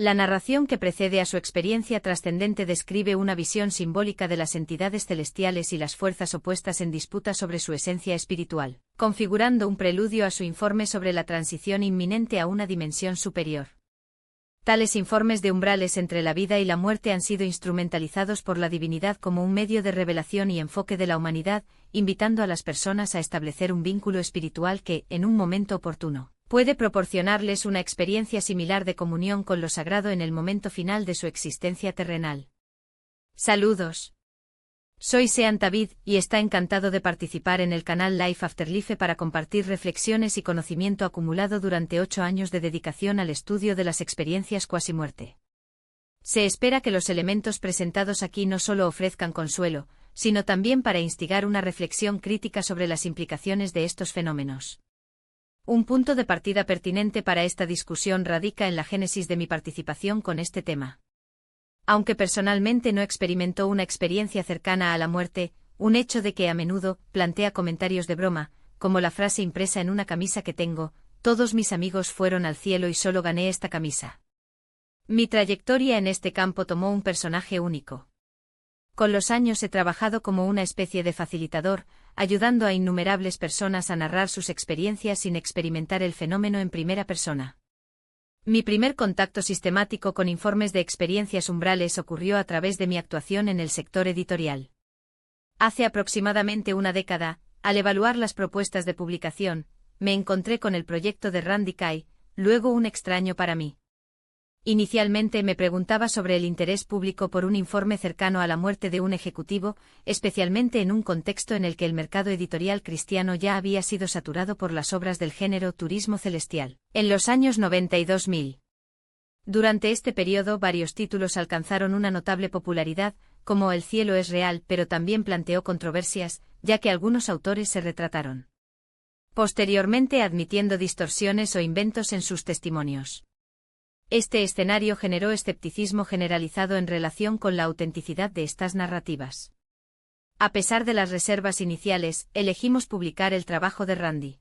La narración que precede a su experiencia trascendente describe una visión simbólica de las entidades celestiales y las fuerzas opuestas en disputa sobre su esencia espiritual, configurando un preludio a su informe sobre la transición inminente a una dimensión superior. Tales informes de umbrales entre la vida y la muerte han sido instrumentalizados por la divinidad como un medio de revelación y enfoque de la humanidad, invitando a las personas a establecer un vínculo espiritual que, en un momento oportuno, puede proporcionarles una experiencia similar de comunión con lo sagrado en el momento final de su existencia terrenal. Saludos. Soy Sean David y está encantado de participar en el canal Life After Life para compartir reflexiones y conocimiento acumulado durante 8 años de dedicación al estudio de las experiencias cuasi-muerte. Se espera que los elementos presentados aquí no solo ofrezcan consuelo, sino también para instigar una reflexión crítica sobre las implicaciones de estos fenómenos. Un punto de partida pertinente para esta discusión radica en la génesis de mi participación con este tema. Aunque personalmente no experimentó una experiencia cercana a la muerte, un hecho de que a menudo plantea comentarios de broma, como la frase impresa en una camisa que tengo: todos mis amigos fueron al cielo y solo gané esta camisa. Mi trayectoria en este campo tomó un personaje único. Con los años he trabajado como una especie de facilitador, ayudando a innumerables personas a narrar sus experiencias sin experimentar el fenómeno en primera persona. Mi primer contacto sistemático con informes de experiencias umbrales ocurrió a través de mi actuación en el sector editorial. Hace aproximadamente una década, al evaluar las propuestas de publicación, me encontré con el proyecto de Randy Kay, luego un extraño para mí. Inicialmente me preguntaba sobre el interés público por un informe cercano a la muerte de un ejecutivo, especialmente en un contexto en el que el mercado editorial cristiano ya había sido saturado por las obras del género turismo celestial, en los años 90 y 2000. Durante este periodo varios títulos alcanzaron una notable popularidad, como El cielo es real, pero también planteó controversias, ya que algunos autores se retrataron posteriormente admitiendo distorsiones o inventos en sus testimonios. Este escenario generó escepticismo generalizado en relación con la autenticidad de estas narrativas. A pesar de las reservas iniciales, elegimos publicar el trabajo de Randy.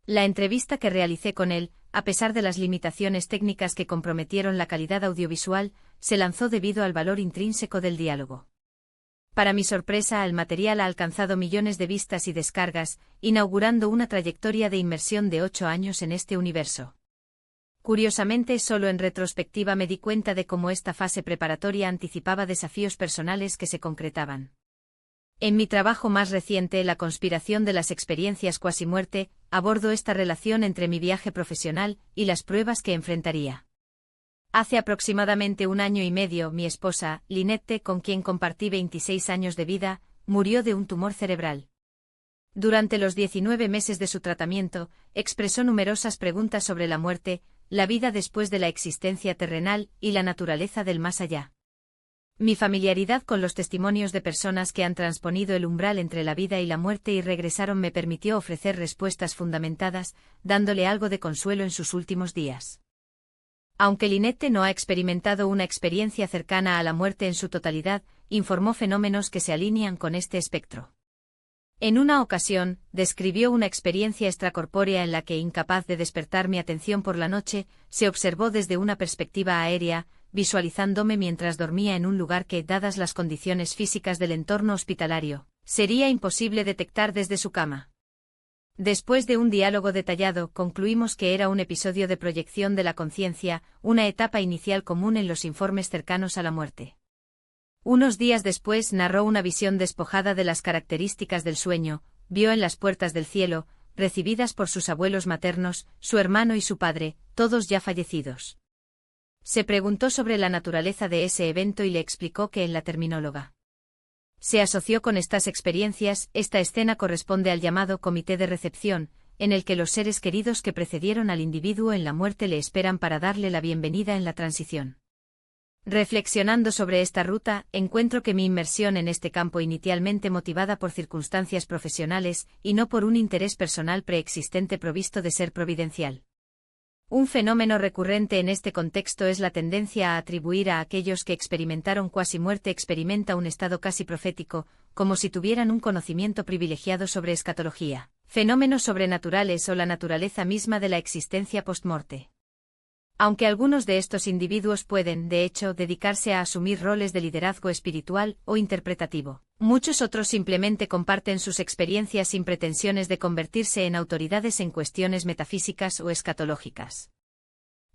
La entrevista que realicé con él, a pesar de las limitaciones técnicas que comprometieron la calidad audiovisual, se lanzó debido al valor intrínseco del diálogo. Para mi sorpresa, el material ha alcanzado millones de vistas y descargas, inaugurando una trayectoria de inmersión de 8 años en este universo. Curiosamente, solo en retrospectiva me di cuenta de cómo esta fase preparatoria anticipaba desafíos personales que se concretaban. En mi trabajo más reciente, La conspiración de las experiencias cuasi-muerte, abordo esta relación entre mi viaje profesional y las pruebas que enfrentaría. Hace aproximadamente 1 año y medio, mi esposa, Lynette, con quien compartí 26 años de vida, murió de un tumor cerebral. Durante los 19 meses de su tratamiento, expresó numerosas preguntas sobre la muerte, la vida después de la existencia terrenal y la naturaleza del más allá. Mi familiaridad con los testimonios de personas que han transponido el umbral entre la vida y la muerte y regresaron me permitió ofrecer respuestas fundamentadas, dándole algo de consuelo en sus últimos días. Aunque Lynette no ha experimentado una experiencia cercana a la muerte en su totalidad, informó fenómenos que se alinean con este espectro. En una ocasión, describió una experiencia extracorpórea en la que, incapaz de despertar mi atención por la noche, se observó desde una perspectiva aérea, visualizándome mientras dormía en un lugar que, dadas las condiciones físicas del entorno hospitalario, sería imposible detectar desde su cama. Después de un diálogo detallado, concluimos que era un episodio de proyección de la conciencia, una etapa inicial común en los informes cercanos a la muerte. Unos días después narró una visión despojada de las características del sueño, vio en las puertas del cielo, recibidas por sus abuelos maternos, su hermano y su padre, todos ya fallecidos. Se preguntó sobre la naturaleza de ese evento y le explicó que en la terminóloga se asoció con estas experiencias. Esta escena corresponde al llamado comité de recepción, en el que los seres queridos que precedieron al individuo en la muerte le esperan para darle la bienvenida en la transición. Reflexionando sobre esta ruta, encuentro que mi inmersión en este campo, inicialmente motivada por circunstancias profesionales y no por un interés personal preexistente provisto de ser providencial. Un fenómeno recurrente en este contexto es la tendencia a atribuir a aquellos que experimentaron cuasi-muerte un estado casi profético, como si tuvieran un conocimiento privilegiado sobre escatología, fenómenos sobrenaturales o la naturaleza misma de la existencia post-morte. Aunque algunos de estos individuos pueden, de hecho, dedicarse a asumir roles de liderazgo espiritual o interpretativo, muchos otros simplemente comparten sus experiencias sin pretensiones de convertirse en autoridades en cuestiones metafísicas o escatológicas.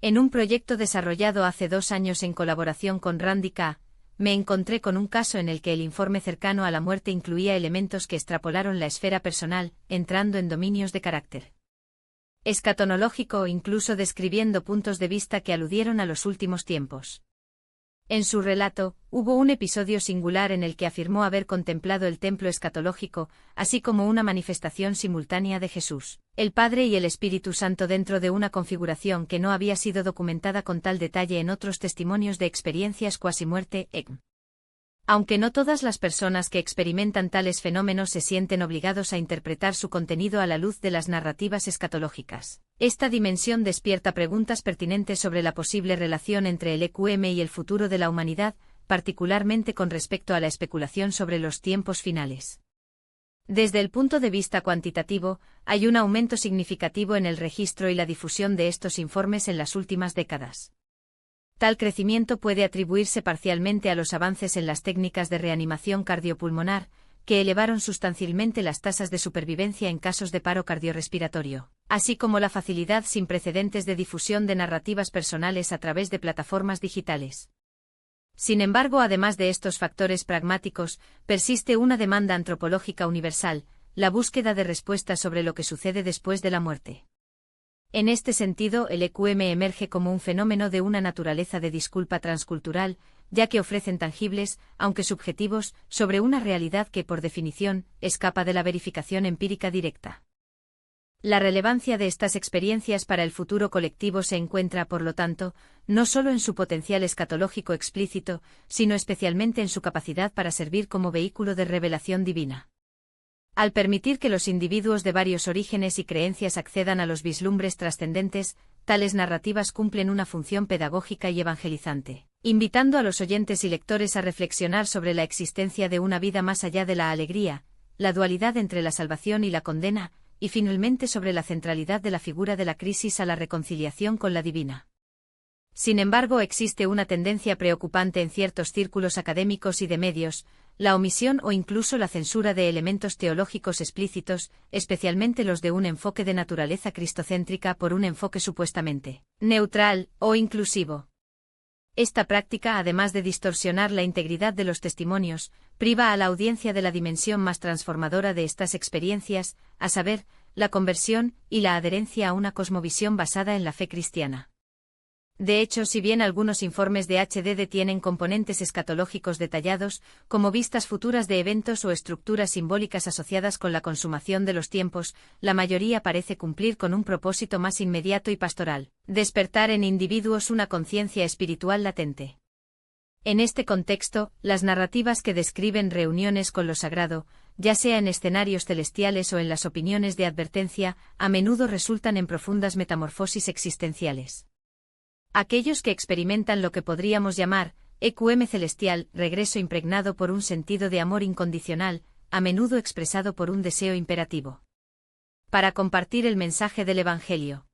En un proyecto desarrollado hace 2 años en colaboración con Randy K., me encontré con un caso en el que el informe cercano a la muerte incluía elementos que extrapolaron la esfera personal, entrando en dominios de carácter escatológico, incluso describiendo puntos de vista que aludieron a los últimos tiempos. En su relato, hubo un episodio singular en el que afirmó haber contemplado el templo escatológico, así como una manifestación simultánea de Jesús, el Padre y el Espíritu Santo dentro de una configuración que no había sido documentada con tal detalle en otros testimonios de experiencias cuasi-muerte, etc. Aunque no todas las personas que experimentan tales fenómenos se sienten obligados a interpretar su contenido a la luz de las narrativas escatológicas, esta dimensión despierta preguntas pertinentes sobre la posible relación entre el EQM y el futuro de la humanidad, particularmente con respecto a la especulación sobre los tiempos finales. Desde el punto de vista cuantitativo, hay un aumento significativo en el registro y la difusión de estos informes en las últimas décadas. Tal crecimiento puede atribuirse parcialmente a los avances en las técnicas de reanimación cardiopulmonar, que elevaron sustancialmente las tasas de supervivencia en casos de paro cardiorrespiratorio, así como la facilidad sin precedentes de difusión de narrativas personales a través de plataformas digitales. Sin embargo, además de estos factores pragmáticos, persiste una demanda antropológica universal, la búsqueda de respuestas sobre lo que sucede después de la muerte. En este sentido, el EQM emerge como un fenómeno de una naturaleza de disculpa transcultural, ya que ofrecen tangibles, aunque subjetivos, sobre una realidad que, por definición, escapa de la verificación empírica directa. La relevancia de estas experiencias para el futuro colectivo se encuentra, por lo tanto, no solo en su potencial escatológico explícito, sino especialmente en su capacidad para servir como vehículo de revelación divina. Al permitir que los individuos de varios orígenes y creencias accedan a los vislumbres trascendentes, tales narrativas cumplen una función pedagógica y evangelizante, invitando a los oyentes y lectores a reflexionar sobre la existencia de una vida más allá de la alegría, la dualidad entre la salvación y la condena, y finalmente sobre la centralidad de la figura de la crisis a la reconciliación con la divina. Sin embargo, existe una tendencia preocupante en ciertos círculos académicos y de medios, la omisión o incluso la censura de elementos teológicos explícitos, especialmente los de un enfoque de naturaleza cristocéntrica por un enfoque supuestamente neutral o inclusivo. Esta práctica, además de distorsionar la integridad de los testimonios, priva a la audiencia de la dimensión más transformadora de estas experiencias, a saber, la conversión y la adherencia a una cosmovisión basada en la fe cristiana. De hecho, si bien algunos informes de HDD tienen componentes escatológicos detallados, como vistas futuras de eventos o estructuras simbólicas asociadas con la consumación de los tiempos, la mayoría parece cumplir con un propósito más inmediato y pastoral: despertar en individuos una conciencia espiritual latente. En este contexto, las narrativas que describen reuniones con lo sagrado, ya sea en escenarios celestiales o en las opiniones de advertencia, a menudo resultan en profundas metamorfosis existenciales. Aquellos que experimentan lo que podríamos llamar EQM celestial, regreso impregnado por un sentido de amor incondicional, a menudo expresado por un deseo imperativo para compartir el mensaje del Evangelio.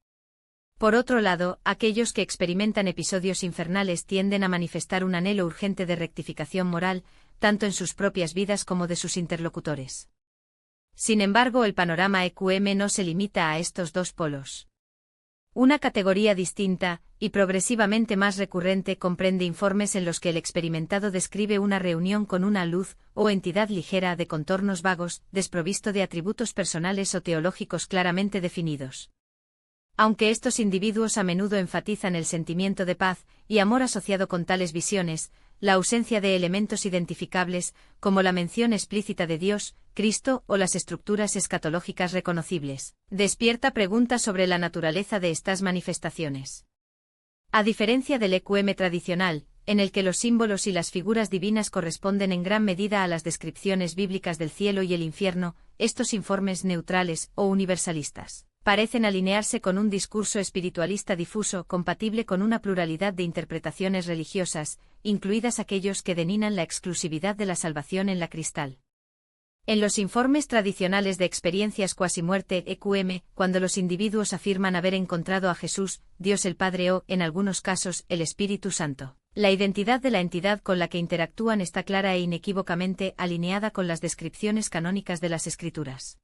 Por otro lado, aquellos que experimentan episodios infernales tienden a manifestar un anhelo urgente de rectificación moral, tanto en sus propias vidas como de sus interlocutores. Sin embargo, el panorama EQM no se limita a estos dos polos. Una categoría distinta, y progresivamente más recurrente, comprende informes en los que el experimentado describe una reunión con una luz o entidad ligera de contornos vagos, desprovisto de atributos personales o teológicos claramente definidos. Aunque estos individuos a menudo enfatizan el sentimiento de paz y amor asociado con tales visiones, la ausencia de elementos identificables, como la mención explícita de Dios, Cristo o las estructuras escatológicas reconocibles, despierta preguntas sobre la naturaleza de estas manifestaciones. A diferencia del EQM tradicional, en el que los símbolos y las figuras divinas corresponden en gran medida a las descripciones bíblicas del cielo y el infierno, estos informes neutrales o universalistas parecen alinearse con un discurso espiritualista difuso compatible con una pluralidad de interpretaciones religiosas, incluidas aquellos que denominan la exclusividad de la salvación en la cristal. En los informes tradicionales de experiencias cuasi-muerte (EQM), cuando los individuos afirman haber encontrado a Jesús, Dios el Padre o, en algunos casos, el Espíritu Santo, la identidad de la entidad con la que interactúan está clara e inequívocamente alineada con las descripciones canónicas de las Escrituras.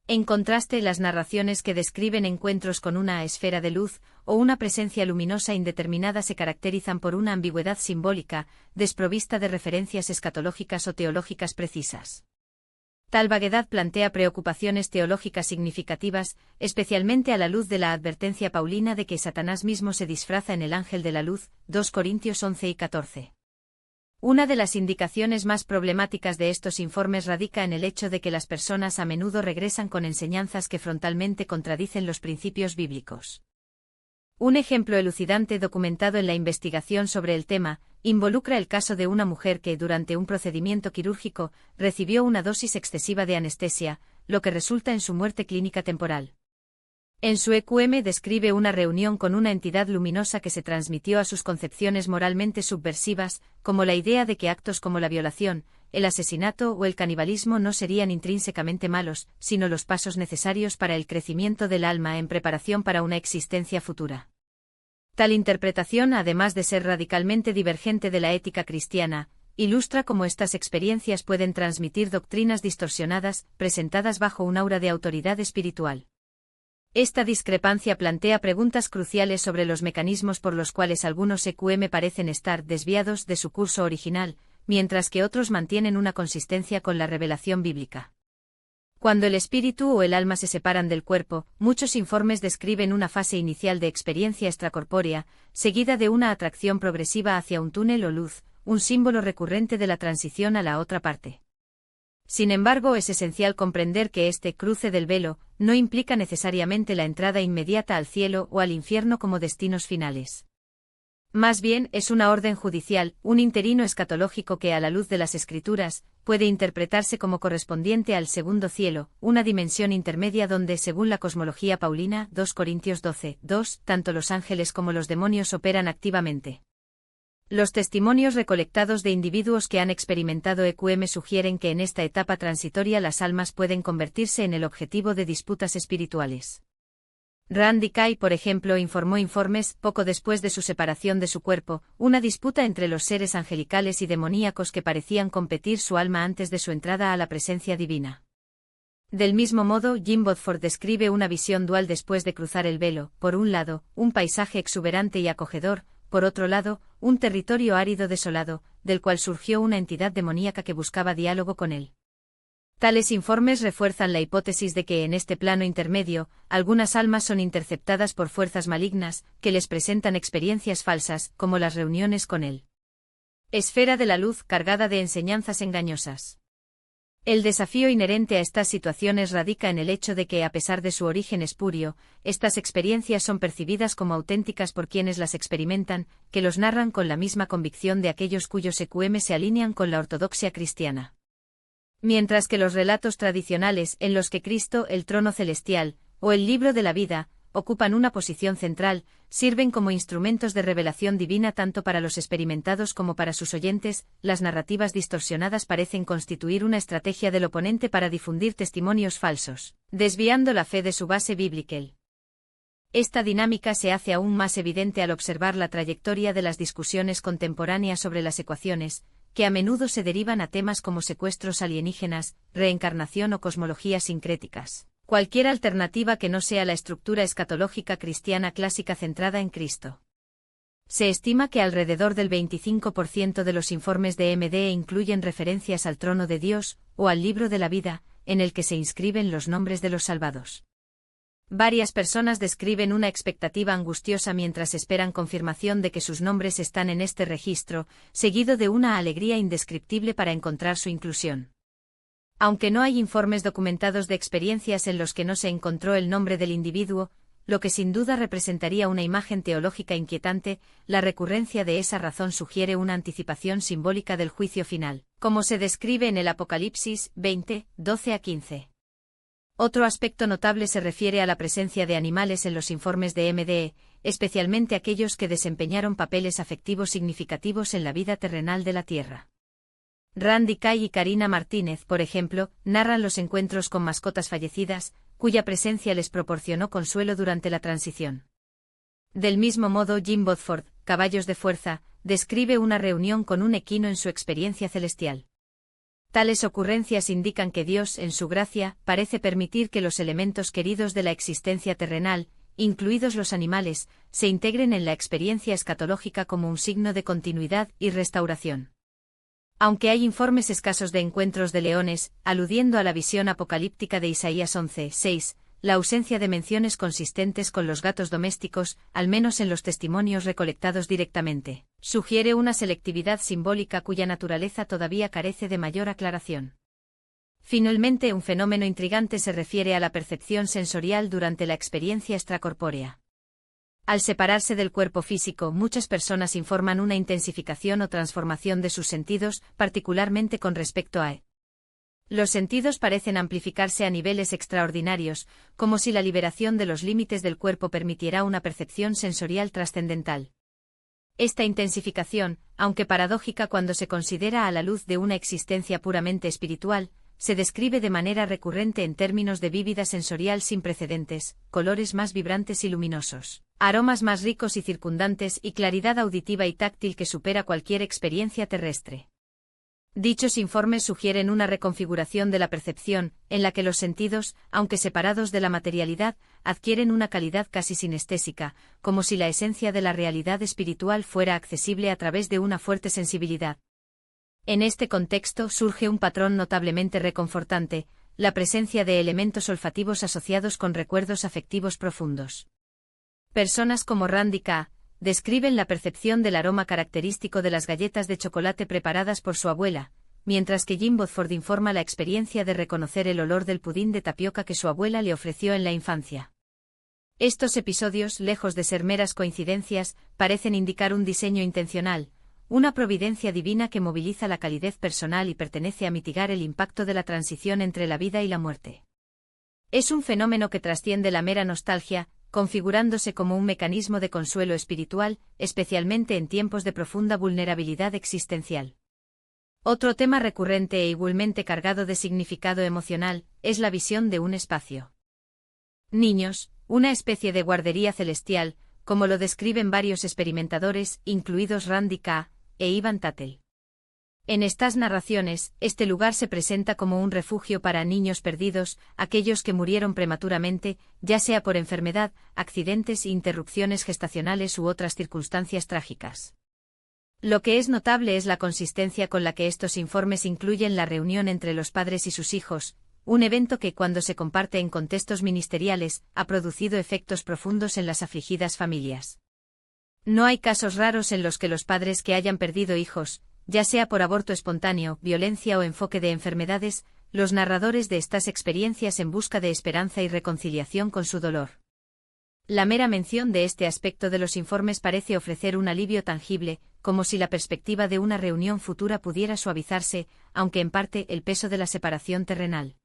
En contraste, las narraciones que describen encuentros con una esfera de luz o una presencia luminosa indeterminada se caracterizan por una ambigüedad simbólica, desprovista de referencias escatológicas o teológicas precisas. Tal vaguedad plantea preocupaciones teológicas significativas, especialmente a la luz de la advertencia paulina de que Satanás mismo se disfraza en el ángel de la luz, 2 Corintios 11 y 14. Una de las indicaciones más problemáticas de estos informes radica en el hecho de que las personas a menudo regresan con enseñanzas que frontalmente contradicen los principios bíblicos. Un ejemplo elucidante documentado en la investigación sobre el tema involucra el caso de una mujer que, durante un procedimiento quirúrgico, recibió una dosis excesiva de anestesia, lo que resulta en su muerte clínica temporal. En su EQM describe una reunión con una entidad luminosa que se transmitió a sus concepciones moralmente subversivas, como la idea de que actos como la violación, el asesinato o el canibalismo no serían intrínsecamente malos, sino los pasos necesarios para el crecimiento del alma en preparación para una existencia futura. Tal interpretación, además de ser radicalmente divergente de la ética cristiana, ilustra cómo estas experiencias pueden transmitir doctrinas distorsionadas, presentadas bajo un aura de autoridad espiritual. Esta discrepancia plantea preguntas cruciales sobre los mecanismos por los cuales algunos EQM parecen estar desviados de su curso original, mientras que otros mantienen una consistencia con la revelación bíblica. Cuando el espíritu o el alma se separan del cuerpo, muchos informes describen una fase inicial de experiencia extracorpórea, seguida de una atracción progresiva hacia un túnel o luz, un símbolo recurrente de la transición a la otra parte. Sin embargo, es esencial comprender que este cruce del velo no implica necesariamente la entrada inmediata al cielo o al infierno como destinos finales. Más bien, es una orden judicial, un interino escatológico que, a la luz de las Escrituras, puede interpretarse como correspondiente al segundo cielo, una dimensión intermedia donde, según la cosmología paulina, 2 Corintios 12, 2, tanto los ángeles como los demonios operan activamente. Los testimonios recolectados de individuos que han experimentado EQM sugieren que en esta etapa transitoria las almas pueden convertirse en el objetivo de disputas espirituales. Randy Kay, por ejemplo, informó informes, poco después de su separación de su cuerpo, una disputa entre los seres angelicales y demoníacos que parecían competir su alma antes de su entrada a la presencia divina. Del mismo modo, Jim Bodford describe una visión dual después de cruzar el velo: por un lado, un paisaje exuberante y acogedor, por otro lado, un territorio árido desolado, del cual surgió una entidad demoníaca que buscaba diálogo con él. Tales informes refuerzan la hipótesis de que en este plano intermedio, algunas almas son interceptadas por fuerzas malignas, que les presentan experiencias falsas, como las reuniones con él. Esfera de la luz cargada de enseñanzas engañosas. El desafío inherente a estas situaciones radica en el hecho de que, a pesar de su origen espurio, estas experiencias son percibidas como auténticas por quienes las experimentan, que los narran con la misma convicción de aquellos cuyos EQM se alinean con la ortodoxia cristiana. Mientras que los relatos tradicionales en los que Cristo, el trono celestial, o el libro de la vida, ocupan una posición central, sirven como instrumentos de revelación divina tanto para los experimentados como para sus oyentes, las narrativas distorsionadas parecen constituir una estrategia del oponente para difundir testimonios falsos, desviando la fe de su base bíblica. Esta dinámica se hace aún más evidente al observar la trayectoria de las discusiones contemporáneas sobre las ecuaciones, que a menudo se derivan a temas como secuestros alienígenas, reencarnación o cosmologías sincréticas. Cualquier alternativa que no sea la estructura escatológica cristiana clásica centrada en Cristo. Se estima que alrededor del 25% de los informes de MDE incluyen referencias al trono de Dios, o al libro de la vida, en el que se inscriben los nombres de los salvados. Varias personas describen una expectativa angustiosa mientras esperan confirmación de que sus nombres están en este registro, seguido de una alegría indescriptible para encontrar su inclusión. Aunque no hay informes documentados de experiencias en los que no se encontró el nombre del individuo, lo que sin duda representaría una imagen teológica inquietante, la recurrencia de esa razón sugiere una anticipación simbólica del juicio final, como se describe en el Apocalipsis 20, 12 a 15. Otro aspecto notable se refiere a la presencia de animales en los informes de MDE, especialmente aquellos que desempeñaron papeles afectivos significativos en la vida terrenal de la Tierra. Randy Kay y Karina Martínez, por ejemplo, narran los encuentros con mascotas fallecidas, cuya presencia les proporcionó consuelo durante la transición. Del mismo modo, Jim Bodford, Caballos de Fuerza, describe una reunión con un equino en su experiencia celestial. Tales ocurrencias indican que Dios, en su gracia, parece permitir que los elementos queridos de la existencia terrenal, incluidos los animales, se integren en la experiencia escatológica como un signo de continuidad y restauración. Aunque hay informes escasos de encuentros de leones, aludiendo a la visión apocalíptica de Isaías 11:6, la ausencia de menciones consistentes con los gatos domésticos, al menos en los testimonios recolectados directamente, sugiere una selectividad simbólica cuya naturaleza todavía carece de mayor aclaración. Finalmente, un fenómeno intrigante se refiere a la percepción sensorial durante la experiencia extracorpórea. Al separarse del cuerpo físico, muchas personas informan una intensificación o transformación de sus sentidos, particularmente con respecto a los sentidos parecen amplificarse a niveles extraordinarios, como si la liberación de los límites del cuerpo permitiera una percepción sensorial trascendental. Esta intensificación, aunque paradójica cuando se considera a la luz de una existencia puramente espiritual, se describe de manera recurrente en términos de vívida sensorial sin precedentes, colores más vibrantes y luminosos, aromas más ricos y circundantes y claridad auditiva y táctil que supera cualquier experiencia terrestre. Dichos informes sugieren una reconfiguración de la percepción, en la que los sentidos, aunque separados de la materialidad, adquieren una calidad casi sinestésica, como si la esencia de la realidad espiritual fuera accesible a través de una fuerte sensibilidad. En este contexto surge un patrón notablemente reconfortante, la presencia de elementos olfativos asociados con recuerdos afectivos profundos. Personas como Randy K. describen la percepción del aroma característico de las galletas de chocolate preparadas por su abuela, mientras que Jim Bodford informa la experiencia de reconocer el olor del pudín de tapioca que su abuela le ofreció en la infancia. Estos episodios, lejos de ser meras coincidencias, parecen indicar un diseño intencional, una providencia divina que moviliza la calidez personal y pertenece a mitigar el impacto de la transición entre la vida y la muerte. Es un fenómeno que trasciende la mera nostalgia, configurándose como un mecanismo de consuelo espiritual, especialmente en tiempos de profunda vulnerabilidad existencial. Otro tema recurrente e igualmente cargado de significado emocional, es la visión de un espacio. Niños, una especie de guardería celestial, como lo describen varios experimentadores, incluidos Randy K. e Ivan Tattel. En estas narraciones, este lugar se presenta como un refugio para niños perdidos, aquellos que murieron prematuramente, ya sea por enfermedad, accidentes, interrupciones gestacionales u otras circunstancias trágicas. Lo que es notable es la consistencia con la que estos informes incluyen la reunión entre los padres y sus hijos, un evento que, cuando se comparte en contextos ministeriales, ha producido efectos profundos en las afligidas familias. No hay casos raros en los que los padres que hayan perdido hijos, ya sea por aborto espontáneo, violencia o enfoque de enfermedades, los narradores de estas experiencias en busca de esperanza y reconciliación con su dolor. La mera mención de este aspecto de los informes parece ofrecer un alivio tangible, como si la perspectiva de una reunión futura pudiera suavizarse, aunque en parte el peso de la separación terrenal.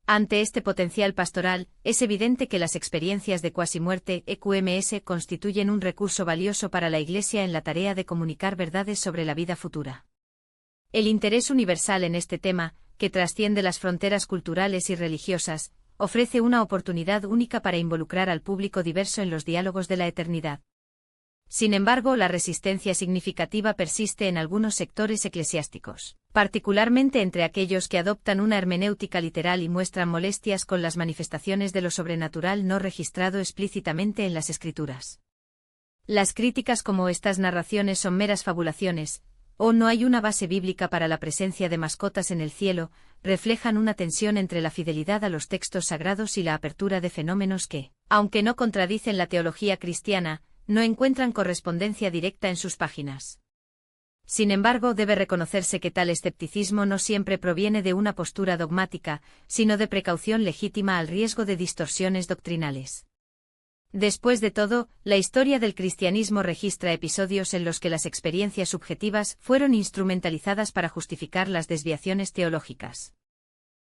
Ante este potencial pastoral, es evidente que las experiencias de cuasimuerte (EQMS) constituyen un recurso valioso para la Iglesia en la tarea de comunicar verdades sobre la vida futura. El interés universal en este tema, que trasciende las fronteras culturales y religiosas, ofrece una oportunidad única para involucrar al público diverso en los diálogos de la eternidad. Sin embargo, la resistencia significativa persiste en algunos sectores eclesiásticos, particularmente entre aquellos que adoptan una hermenéutica literal y muestran molestias con las manifestaciones de lo sobrenatural no registrado explícitamente en las Escrituras. Las críticas como estas narraciones son meras fabulaciones, o no hay una base bíblica para la presencia de mascotas en el cielo, reflejan una tensión entre la fidelidad a los textos sagrados y la apertura de fenómenos que, aunque no contradicen la teología cristiana, no encuentran correspondencia directa en sus páginas. Sin embargo, debe reconocerse que tal escepticismo no siempre proviene de una postura dogmática, sino de precaución legítima al riesgo de distorsiones doctrinales. Después de todo, la historia del cristianismo registra episodios en los que las experiencias subjetivas fueron instrumentalizadas para justificar las desviaciones teológicas.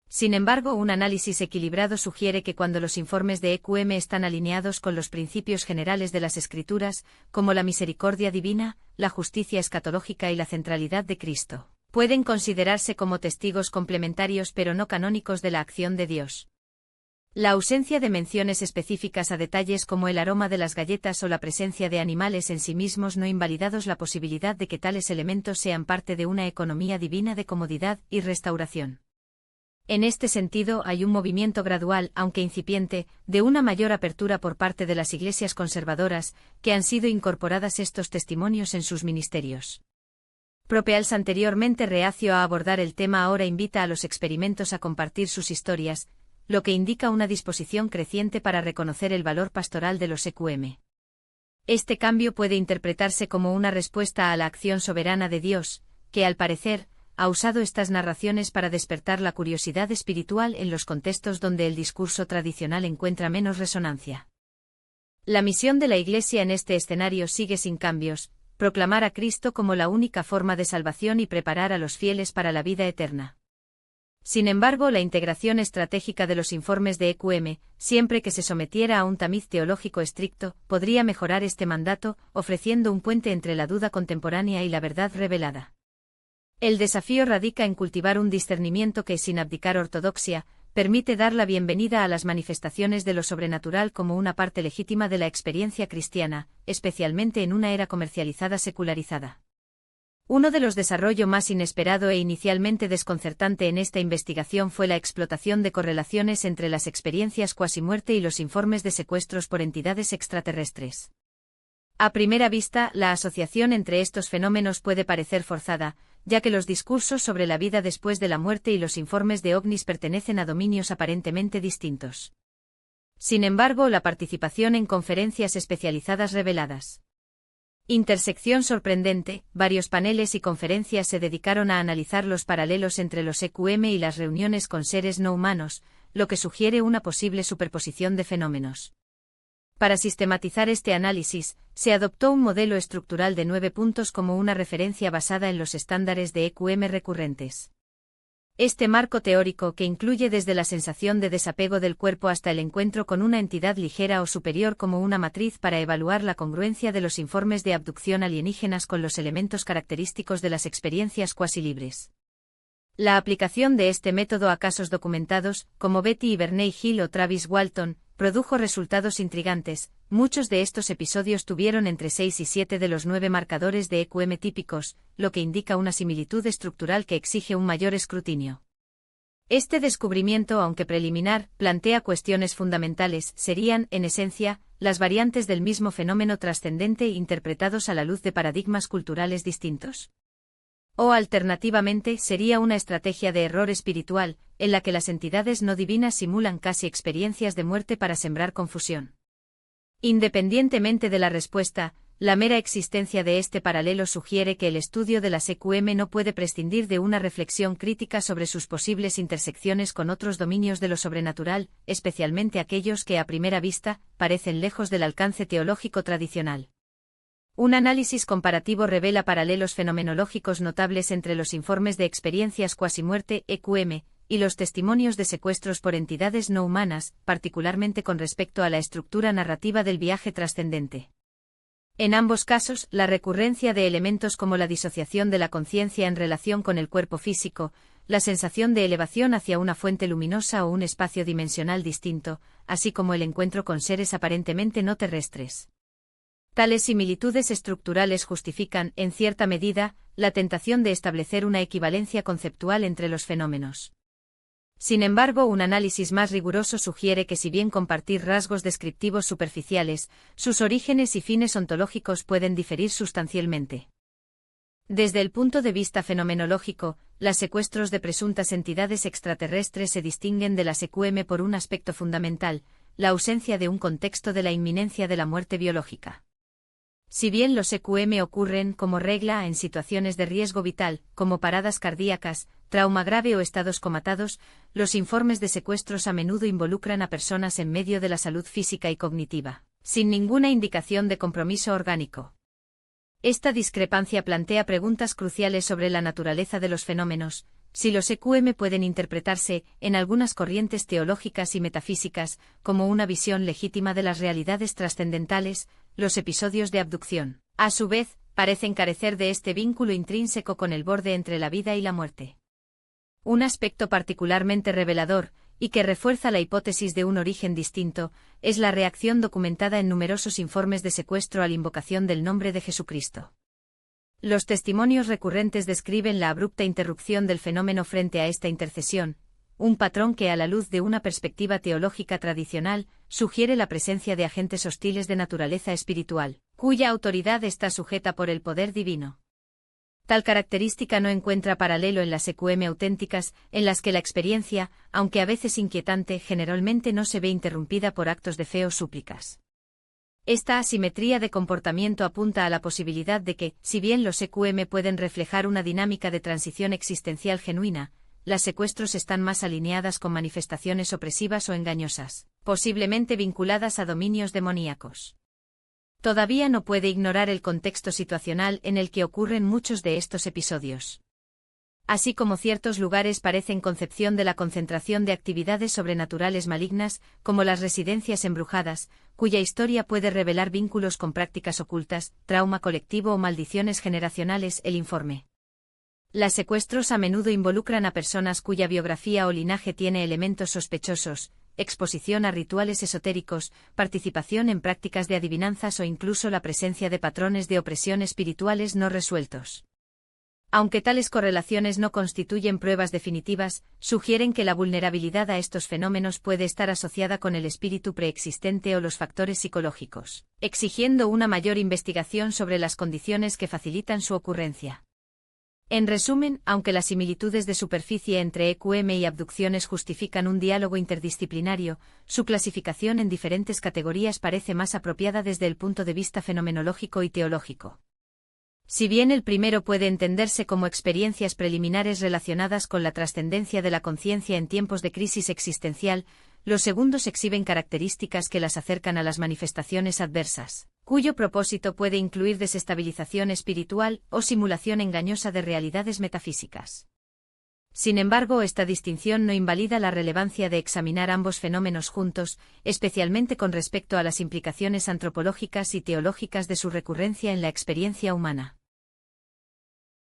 Sin embargo, un análisis equilibrado sugiere que cuando los informes de EQM están alineados con los principios generales de las Escrituras, como la misericordia divina, la justicia escatológica y la centralidad de Cristo, pueden considerarse como testigos complementarios pero no canónicos de la acción de Dios. La ausencia de menciones específicas a detalles como el aroma de las galletas o la presencia de animales en sí mismos no invalidados la posibilidad de que tales elementos sean parte de una economía divina de comodidad y restauración. En este sentido hay un movimiento gradual, aunque incipiente, de una mayor apertura por parte de las iglesias conservadoras, que han sido incorporadas estos testimonios en sus ministerios. Propeals, anteriormente reacio a abordar el tema, ahora invita a los experimentos a compartir sus historias, lo que indica una disposición creciente para reconocer el valor pastoral de los EQM. Este cambio puede interpretarse como una respuesta a la acción soberana de Dios, que al parecer, ha usado estas narraciones para despertar la curiosidad espiritual en los contextos donde el discurso tradicional encuentra menos resonancia. La misión de la Iglesia en este escenario sigue sin cambios: proclamar a Cristo como la única forma de salvación y preparar a los fieles para la vida eterna. Sin embargo, la integración estratégica de los informes de EQM, siempre que se sometiera a un tamiz teológico estricto, podría mejorar este mandato, ofreciendo un puente entre la duda contemporánea y la verdad revelada. El desafío radica en cultivar un discernimiento que, sin abdicar ortodoxia, permite dar la bienvenida a las manifestaciones de lo sobrenatural como una parte legítima de la experiencia cristiana, especialmente en una era comercializada secularizada. Uno de los desarrollos más inesperado e inicialmente desconcertante en esta investigación fue la explotación de correlaciones entre las experiencias cuasimuerte y los informes de secuestros por entidades extraterrestres. A primera vista, la asociación entre estos fenómenos puede parecer forzada, ya que los discursos sobre la vida después de la muerte y los informes de ovnis pertenecen a dominios aparentemente distintos. Sin embargo, la participación en conferencias especializadas reveladas. Intersección sorprendente: varios paneles y conferencias se dedicaron a analizar los paralelos entre los EQM y las reuniones con seres no humanos, lo que sugiere una posible superposición de fenómenos. Para sistematizar este análisis, se adoptó un modelo estructural de 9 puntos como una referencia basada en los estándares de EQM recurrentes. Este marco teórico, que incluye desde la sensación de desapego del cuerpo hasta el encuentro con una entidad ligera o superior como una matriz para evaluar la congruencia de los informes de abducción alienígenas con los elementos característicos de las experiencias cuasi libres. La aplicación de este método a casos documentados, como Betty y Bernay Hill o Travis Walton, produjo resultados intrigantes. Muchos de estos episodios tuvieron entre 6 y 7 de los 9 marcadores de EQM típicos, lo que indica una similitud estructural que exige un mayor escrutinio. Este descubrimiento, aunque preliminar, plantea cuestiones fundamentales: serían, en esencia, las variantes del mismo fenómeno trascendente interpretados a la luz de paradigmas culturales distintos. O alternativamente, sería una estrategia de error espiritual, en la que las entidades no divinas simulan casi experiencias de muerte para sembrar confusión. Independientemente de la respuesta, la mera existencia de este paralelo sugiere que el estudio de las EQM no puede prescindir de una reflexión crítica sobre sus posibles intersecciones con otros dominios de lo sobrenatural, especialmente aquellos que a primera vista parecen lejos del alcance teológico tradicional. Un análisis comparativo revela paralelos fenomenológicos notables entre los informes de experiencias cuasimuerte (EQM) y los testimonios de secuestros por entidades no humanas, particularmente con respecto a la estructura narrativa del viaje trascendente. En ambos casos, la recurrencia de elementos como la disociación de la conciencia en relación con el cuerpo físico, la sensación de elevación hacia una fuente luminosa o un espacio dimensional distinto, así como el encuentro con seres aparentemente no terrestres. Tales similitudes estructurales justifican, en cierta medida, la tentación de establecer una equivalencia conceptual entre los fenómenos. Sin embargo, un análisis más riguroso sugiere que, si bien compartir rasgos descriptivos superficiales, sus orígenes y fines ontológicos pueden diferir sustancialmente. Desde el punto de vista fenomenológico, los secuestros de presuntas entidades extraterrestres se distinguen de las EQM por un aspecto fundamental: la ausencia de un contexto de la inminencia de la muerte biológica. Si bien los EQM ocurren, como regla, en situaciones de riesgo vital, como paradas cardíacas, trauma grave o estados comatados, los informes de secuestros a menudo involucran a personas en medio de la salud física y cognitiva, sin ninguna indicación de compromiso orgánico. Esta discrepancia plantea preguntas cruciales sobre la naturaleza de los fenómenos. Si los EQM pueden interpretarse, en algunas corrientes teológicas y metafísicas, como una visión legítima de las realidades trascendentales, los episodios de abducción, a su vez, parecen carecer de este vínculo intrínseco con el borde entre la vida y la muerte. Un aspecto particularmente revelador, y que refuerza la hipótesis de un origen distinto, es la reacción documentada en numerosos informes de secuestro a la invocación del nombre de Jesucristo. Los testimonios recurrentes describen la abrupta interrupción del fenómeno frente a esta intercesión, un patrón que a la luz de una perspectiva teológica tradicional, sugiere la presencia de agentes hostiles de naturaleza espiritual, cuya autoridad está sujeta por el poder divino. Tal característica no encuentra paralelo en las EQM auténticas, en las que la experiencia, aunque a veces inquietante, generalmente no se ve interrumpida por actos de fe o súplicas. Esta asimetría de comportamiento apunta a la posibilidad de que, si bien los EQM pueden reflejar una dinámica de transición existencial genuina, las secuestros están más alineadas con manifestaciones opresivas o engañosas, posiblemente vinculadas a dominios demoníacos. Todavía no puede ignorar el contexto situacional en el que ocurren muchos de estos episodios. Así como ciertos lugares parecen concepción de la concentración de actividades sobrenaturales malignas, como las residencias embrujadas, cuya historia puede revelar vínculos con prácticas ocultas, trauma colectivo o maldiciones generacionales, el informe. Los secuestros a menudo involucran a personas cuya biografía o linaje tiene elementos sospechosos, exposición a rituales esotéricos, participación en prácticas de adivinanzas o incluso la presencia de patrones de opresión espirituales no resueltos. Aunque tales correlaciones no constituyen pruebas definitivas, sugieren que la vulnerabilidad a estos fenómenos puede estar asociada con el espíritu preexistente o los factores psicológicos, exigiendo una mayor investigación sobre las condiciones que facilitan su ocurrencia. En resumen, aunque las similitudes de superficie entre EQM y abducciones justifican un diálogo interdisciplinario, su clasificación en diferentes categorías parece más apropiada desde el punto de vista fenomenológico y teológico. Si bien el primero puede entenderse como experiencias preliminares relacionadas con la trascendencia de la conciencia en tiempos de crisis existencial, los segundos exhiben características que las acercan a las manifestaciones adversas, cuyo propósito puede incluir desestabilización espiritual o simulación engañosa de realidades metafísicas. Sin embargo, esta distinción no invalida la relevancia de examinar ambos fenómenos juntos, especialmente con respecto a las implicaciones antropológicas y teológicas de su recurrencia en la experiencia humana.